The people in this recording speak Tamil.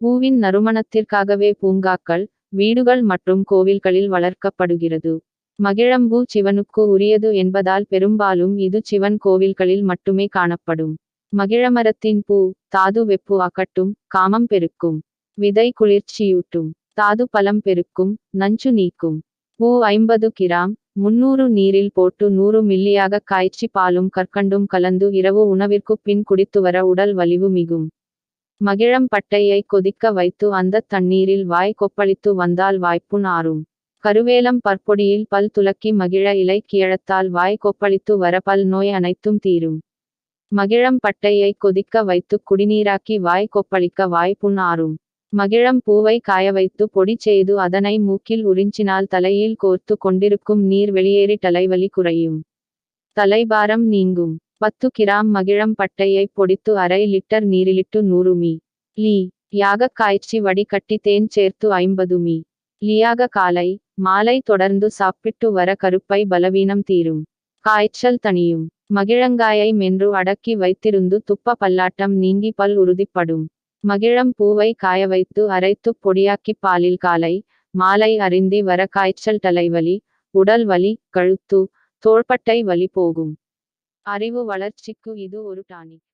பூவின் நறுமணத்திற்காகவே பூங்காக்கள், வீடுகள் மற்றும் கோவில்களில் வளர்க்கப்படுகிறது. மகிழம்பூ சிவனுக்கு உரியது என்பதால் பெரும்பாலும் இது சிவன் கோவில்களில் மட்டுமே காணப்படும். மகிழமரத்தின் பூ தாது வெப்பு அகட்டும், காமம் பெருக்கும். விதை குளிர்ச்சியூட்டும். தாது பலம் பெருக்கும், நஞ்சு நீக்கும். பூ 50 கிராம் 300 நீரில் போட்டு 100 மில்லியாக காய்ச்சி பாலும் கற்கண்டும் கலந்து இரவு உணவிற்குப் பின் குடித்துவர உடல் வலிவு மிகும். மகிழம் பட்டையை கொதிக்க வைத்து அந்த தண்ணீரில் வாய் கொப்பளித்து வந்தால் வாய்ப்புண் ஆறும். கருவேலம் பற்பொடியில் பல் துலக்கி மகிழ இலை கிழத்தால் வாய் கொப்பளித்து வர பல் நோய் அனைத்தும் தீரும். மகிழம் பட்டையை கொதிக்க வைத்து குடிநீராக்கி வாய் கொப்பளிக்க வாய்ப்புண் ஆறும். மகிழம் பூவை காய வைத்து பொடி செய்து அதனை மூக்கில் உறிஞ்சினால் தலையில் கோர்த்து கொண்டிருக்கும் நீர் வெளியேறி தலைவலி குறையும். தலைபாரம் நீங்கும். 10 கிராம் மகிழம் பட்டையை பொடித்து அரை லிட்டர் நீரிலிட்டு 100 மி. யாக காய்ச்சி வடிகட்டி தேன் சேர்த்து 50 மி.யாக காலை, மாலை தொடர்ந்து சாப்பிட்டு வர கருப்பை பலவீனம் தீரும். காய்ச்சல் தணியும். மகிழங்காயை மென்று அடக்கி வைத்திருந்து துப்ப பல்லாட்டம் நீங்கி பல் உறுதிப்படும். மகிழம் பூவை காய வைத்து அரைத்துப் பொடியாக்கி பாலில் காலை, மாலை அருந்தி வர காய்ச்சல் தலைவலி, உடல் வலி, கழுத்து, தோள்பட்டை வலி போகும். அறிவு வளர்ச்சிக்கு இது ஒரு டானிக்.